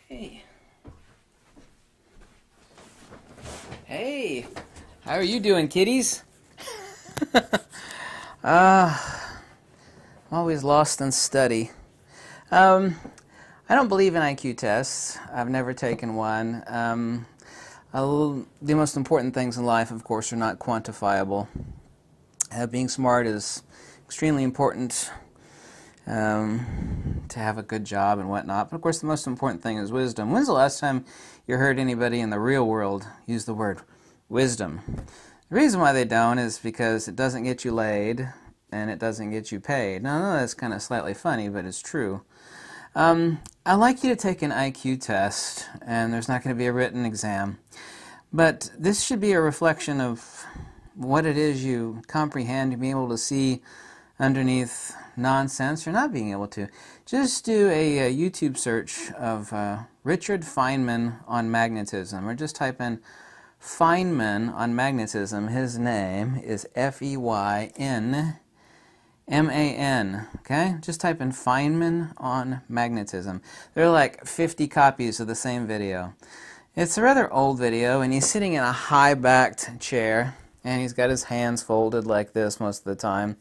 Hey. Hey. How are you doing, kiddies? Always lost in study. I don't believe in IQ tests. I've never taken one. The most important things in life, of course, are not quantifiable. Being smart is extremely important to have a good job and whatnot. But of course, the most important thing is wisdom. When's the last time you heard anybody in the real world use the word wisdom? The reason why they don't is because it doesn't get you laid and it doesn't get you paid. Now, I know that's kind of slightly funny, but it's true. I'd like you to take an IQ test, and there's not going to be a written exam. But this should be a reflection of what it is you comprehend, to be able to see underneath nonsense or not being able to. Just do a YouTube search of Richard Feynman on magnetism, or just type in Feynman on magnetism. His name is Feynman. Okay? Just type in Feynman on magnetism. There are like 50 copies of the same video. It's a rather old video, and he's sitting in a high-backed chair, and he's got his hands folded like this most of the time.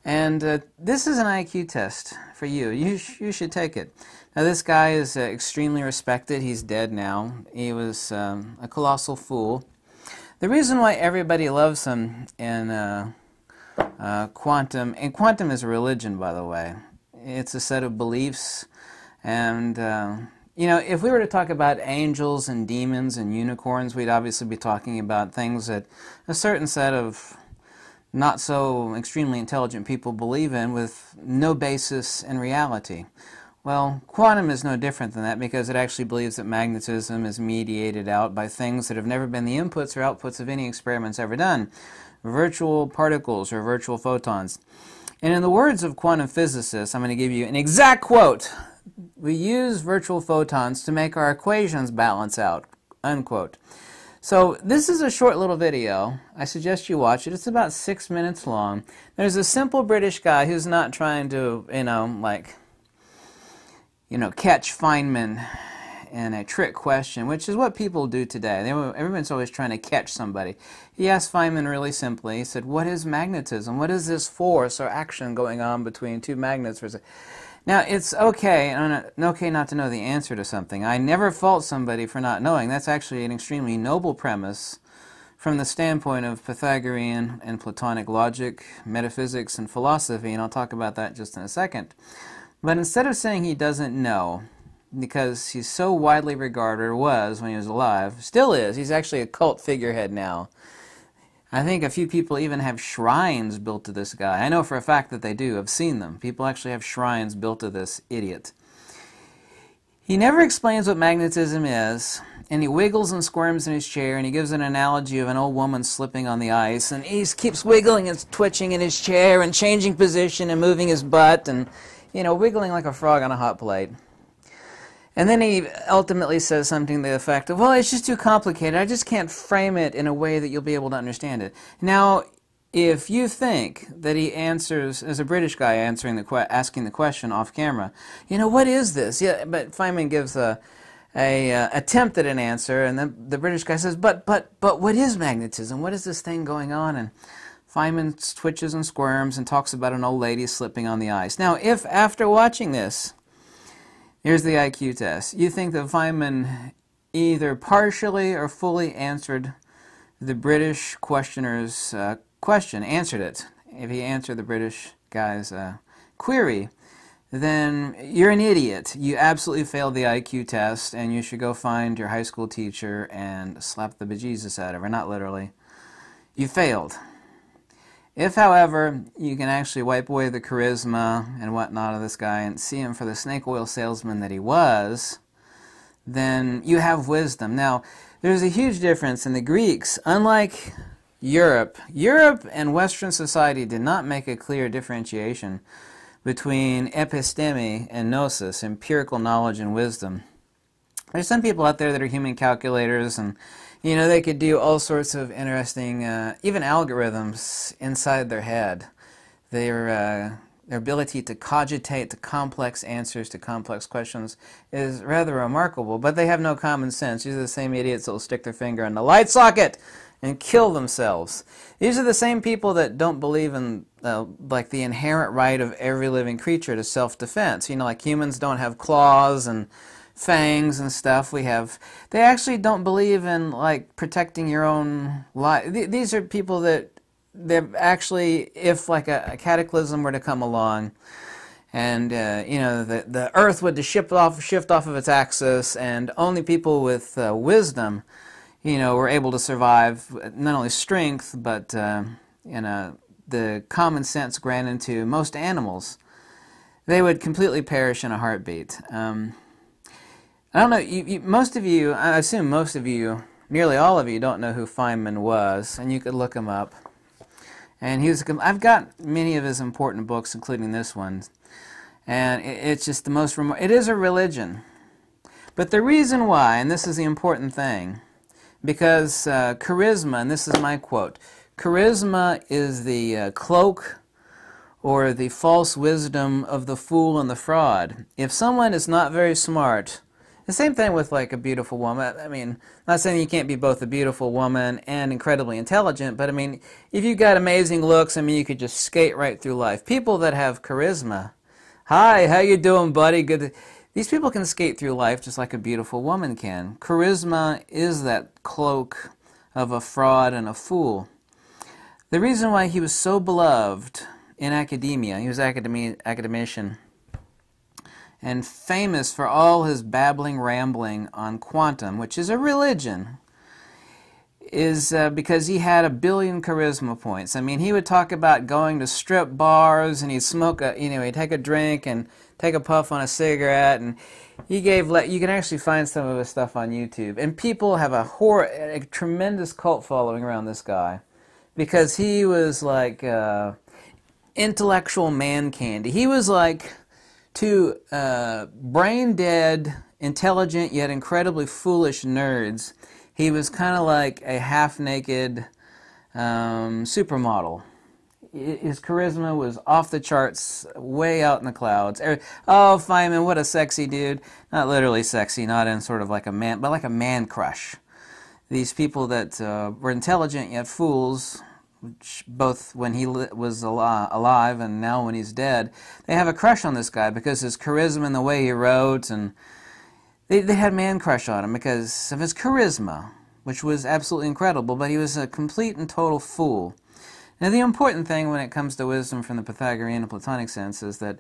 And this is an IQ test for you. You should take it. Now, this guy is extremely respected. He's dead now. He was a colossal fool. The reason why everybody loves him in quantum, and quantum is a religion, by the way. It's a set of beliefs, and you know, if we were to talk about angels and demons and unicorns, we'd obviously be talking about things that a certain set of not so extremely intelligent people believe in with no basis in reality. Well, quantum is no different than that, because it actually believes that magnetism is mediated out by things that have never been the inputs or outputs of any experiments ever done. Virtual particles or virtual photons. And in the words of quantum physicists, I'm going to give you an exact quote. We use virtual photons to make our equations balance out, unquote. So this is a short little video. I suggest you watch it. It's about 6 minutes long. There's a simple British guy who's not trying to, catch Feynman in a trick question, which is what people do today. Everyone's always trying to catch somebody. He asked Feynman really simply. He said, what is magnetism? What is this force or action going on between two magnets? Now, it's okay not to know the answer to something. I never fault somebody for not knowing. That's actually an extremely noble premise from the standpoint of Pythagorean and Platonic logic, metaphysics, and philosophy, and I'll talk about that just in a second. But instead of saying he doesn't know, because he's so widely regarded, or was when he was alive, still is. He's actually a cult figurehead now. I think a few people even have shrines built to this guy. I know for a fact that they do. I've seen them. People actually have shrines built to this idiot. He never explains what magnetism is, and he wiggles and squirms in his chair, and he gives an analogy of an old woman slipping on the ice, and he keeps wiggling and twitching in his chair and changing position and moving his butt and, wiggling like a frog on a hot plate. And then he ultimately says something to the effect of, well, it's just too complicated. I just can't frame it in a way that you'll be able to understand it. Now, if you think that he answers, as a British guy asking the question off camera, what is this? Yeah, but Feynman gives a attempt at an answer, and then the British guy says, but what is magnetism? What is this thing going on? And Feynman twitches and squirms and talks about an old lady slipping on the ice. Now, if after watching this, here's the IQ test, you think that Feynman either partially or fully answered the British questioner's question, answered it. If he answered the British guy's query, then you're an idiot. You absolutely failed the IQ test, and you should go find your high school teacher and slap the bejesus out of her. Not literally. You failed. If, however, you can actually wipe away the charisma and whatnot of this guy and see him for the snake oil salesman that he was, then you have wisdom. Now, there's a huge difference in the Greeks. Unlike Europe and Western society did not make a clear differentiation between episteme and gnosis, empirical knowledge and wisdom. There's some people out there that are human calculators, and they could do all sorts of interesting, even algorithms inside their head. They their ability to cogitate to complex answers to complex questions is rather remarkable, but they have no common sense. These are the same idiots that will stick their finger in the light socket and kill themselves. These are the same people that don't believe in like the inherent right of every living creature to self-defense. You know, like humans don't have claws and fangs and stuff. They actually don't believe in like protecting your own life. These are people that they're actually, if like a cataclysm were to come along, and you know, the Earth would shift off of its axis, and only people with wisdom, you know, were able to survive. Not only strength, but you know, the common sense granted to most animals, they would completely perish in a heartbeat. I don't know. Most of you, I assume most of you, nearly all of you, don't know who Feynman was, and you could look him up. And I've got many of his important books, including this one. And it's just the most remarkable. It is a religion. But the reason why, and this is the important thing, because charisma, and this is my quote, charisma is the cloak or the false wisdom of the fool and the fraud. If someone is not very smart, the same thing with like a beautiful woman. I mean, not saying you can't be both a beautiful woman and incredibly intelligent, but I mean, if you've got amazing looks, I mean, you could just skate right through life. People that have charisma, hi, how you doing, buddy? Good. These people can skate through life just like a beautiful woman can. Charisma is that cloak of a fraud and a fool. The reason why he was so beloved in academia, he was an academician, and famous for all his babbling, rambling on quantum, which is a religion, is because he had 1 billion charisma points. I mean, he would talk about going to strip bars, and he'd smoke he'd take a drink and take a puff on a cigarette, and you can actually find some of his stuff on YouTube. And people have a tremendous cult following around this guy, because he was like intellectual man candy. He was like to brain-dead, intelligent, yet incredibly foolish nerds. He was kind of like a half-naked supermodel. His charisma was off the charts, way out in the clouds. Oh, Feynman, what a sexy dude. Not literally sexy, not in sort of like a man, but like a man crush. These people that were intelligent yet fools, both when he was alive and now when he's dead, they have a crush on this guy because his charisma and the way he wrote, and they had a man crush on him because of his charisma, which was absolutely incredible, but he was a complete and total fool. Now, the important thing when it comes to wisdom from the Pythagorean and Platonic sense is that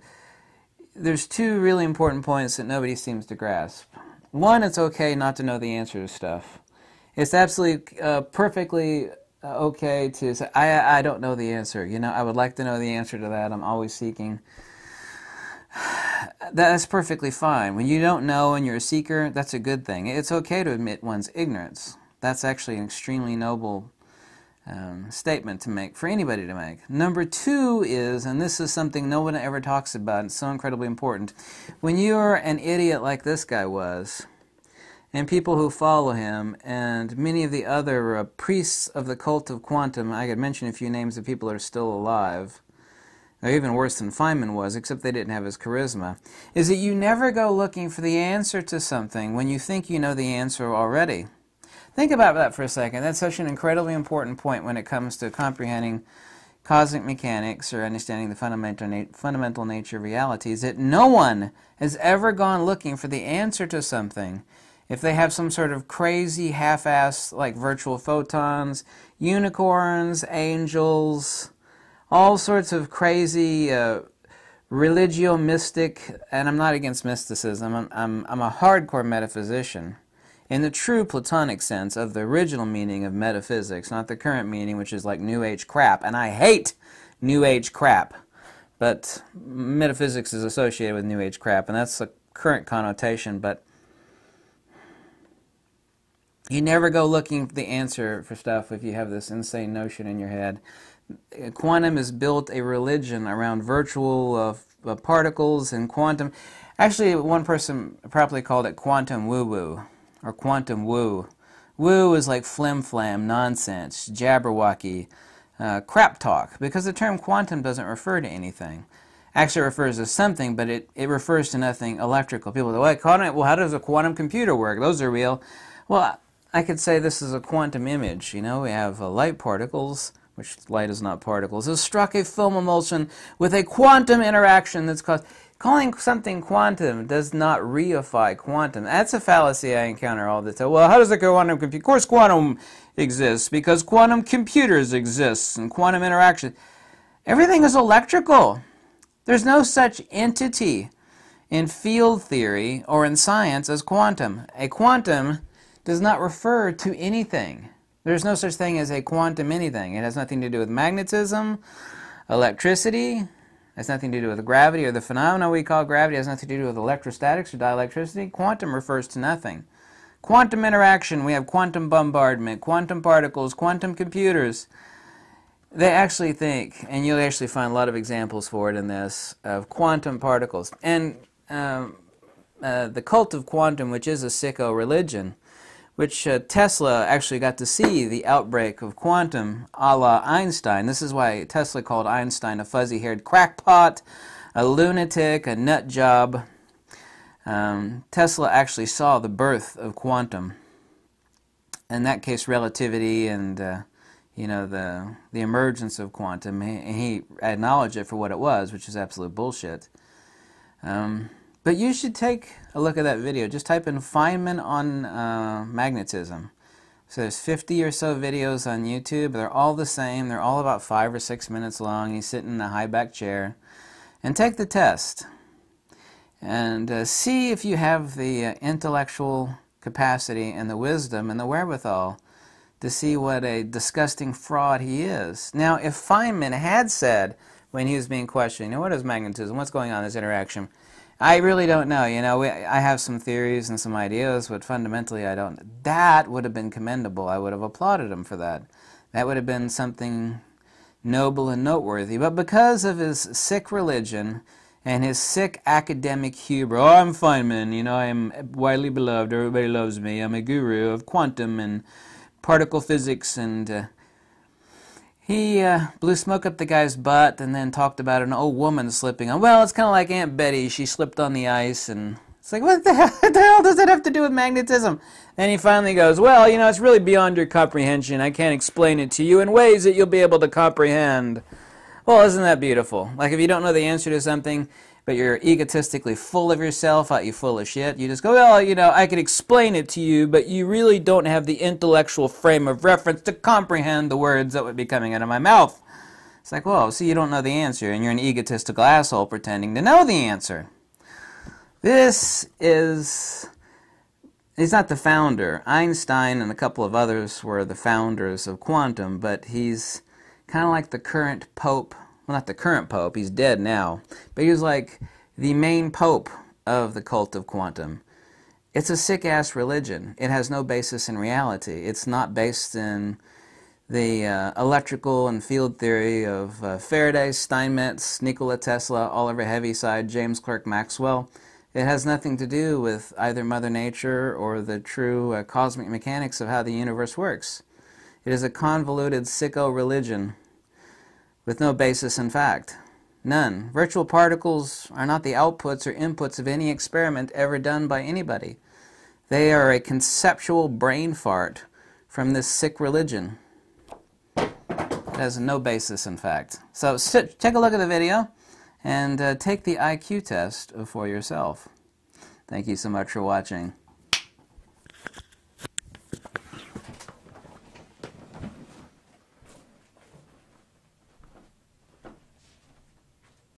there's two really important points that nobody seems to grasp. One, it's okay not to know the answer to stuff. It's absolutely perfectly okay to say, I don't know the answer. You know, I would like to know the answer to that. I'm always seeking. That's perfectly fine. When you don't know and you're a seeker, that's a good thing. It's okay to admit one's ignorance. That's actually an extremely noble statement to make, for anybody to make. Number two is, and this is something no one ever talks about, it's so incredibly important, when you're an idiot like this guy was, and people who follow him, and many of the other priests of the cult of quantum, I could mention a few names of people that are still alive, they're even worse than Feynman was, except they didn't have his charisma, is that you never go looking for the answer to something when you think you know the answer already. Think about that for a second. That's such an incredibly important point when it comes to comprehending cosmic mechanics or understanding the fundamental nature of reality, is that no one has ever gone looking for the answer to something if they have some sort of crazy half-assed, like virtual photons, unicorns, angels, all sorts of crazy religio-mystic, and I'm not against mysticism, I'm a hardcore metaphysician, in the true Platonic sense of the original meaning of metaphysics, not the current meaning, which is like New Age crap, and I hate New Age crap, but metaphysics is associated with New Age crap, and that's the current connotation, but you never go looking for the answer for stuff if you have this insane notion in your head. Quantum has built a religion around virtual particles and quantum. Actually, one person properly called it quantum woo-woo, or quantum woo. Woo is like flim-flam, nonsense, jabberwocky, crap talk, because the term quantum doesn't refer to anything. actually refers to something, but it refers to nothing electrical. People go, well, how does a quantum computer work? Those are real. Well, I could say this is a quantum image. You know, we have light particles, which light is not particles, has struck a film emulsion with a quantum interaction that's caused. Calling something quantum does not reify quantum. That's a fallacy I encounter all the time. Well, how does a quantum computer? Of course quantum exists because quantum computers exist and quantum interaction. Everything is electrical. There's no such entity in field theory or in science as quantum. A quantum does not refer to anything. There's no such thing as a quantum anything. It has nothing to do with magnetism, electricity. It has nothing to do with gravity or the phenomena we call gravity. It has nothing to do with electrostatics or dielectricity. Quantum refers to nothing. Quantum interaction, we have quantum bombardment, quantum particles, quantum computers. They actually think, and you'll actually find a lot of examples for it in this, of quantum particles. And the cult of quantum, which is a sicko religion, which Tesla actually got to see the outbreak of quantum a la Einstein. This is why Tesla called Einstein a fuzzy-haired crackpot, a lunatic, a nut job. Tesla actually saw the birth of quantum. In that case, relativity and you know, the emergence of quantum. He acknowledged it for what it was, which is absolute bullshit. But you should take a look at that video. Just type in Feynman on magnetism. So there's 50 or so videos on YouTube. They're all the same. They're all about 5 or 6 minutes long. He's sitting in a high-back chair. And take the test. And see if you have the intellectual capacity and the wisdom and the wherewithal to see what a disgusting fraud he is. Now, if Feynman had said, when he was being questioned, you know, what is magnetism? What's going on in this interaction? I really don't know. You know, I have some theories and some ideas, but fundamentally I don't. That would have been commendable. I would have applauded him for that. That would have been something noble and noteworthy. But because of his sick religion and his sick academic hubris, oh, I'm Feynman, you know, I am widely beloved, everybody loves me, I'm a guru of quantum and particle physics, and he blew smoke up the guy's butt and then talked about an old woman slipping on. Well, it's kind of like Aunt Betty. She slipped on the ice, and it's like, what the hell does that have to do with magnetism? And he finally goes, well, you know, it's really beyond your comprehension. I can't explain it to you in ways that you'll be able to comprehend. Well, isn't that beautiful? Like, if you don't know the answer to something, but you're egotistically full of yourself, you full of shit, you just go, well, you know, I could explain it to you, but you really don't have the intellectual frame of reference to comprehend the words that would be coming out of my mouth. It's like, whoa, see, you don't know the answer, and you're an egotistical asshole pretending to know the answer. This is... He's not the founder. Einstein and a couple of others were the founders of quantum, but he's kind of like the current pope. Well, not the current pope, he's dead now, but he was like the main pope of the cult of quantum. It's a sick-ass religion. It has no basis in reality. It's not based in the electrical and field theory of Faraday, Steinmetz, Nikola Tesla, Oliver Heaviside, James Clerk Maxwell. It has nothing to do with either Mother Nature or the true cosmic mechanics of how the universe works. It is a convoluted sicko religion with no basis in fact. None. Virtual particles are not the outputs or inputs of any experiment ever done by anybody. They are a conceptual brain fart from this sick religion. It has no basis in fact. So take a look at the video and take the IQ test for yourself. Thank you so much for watching.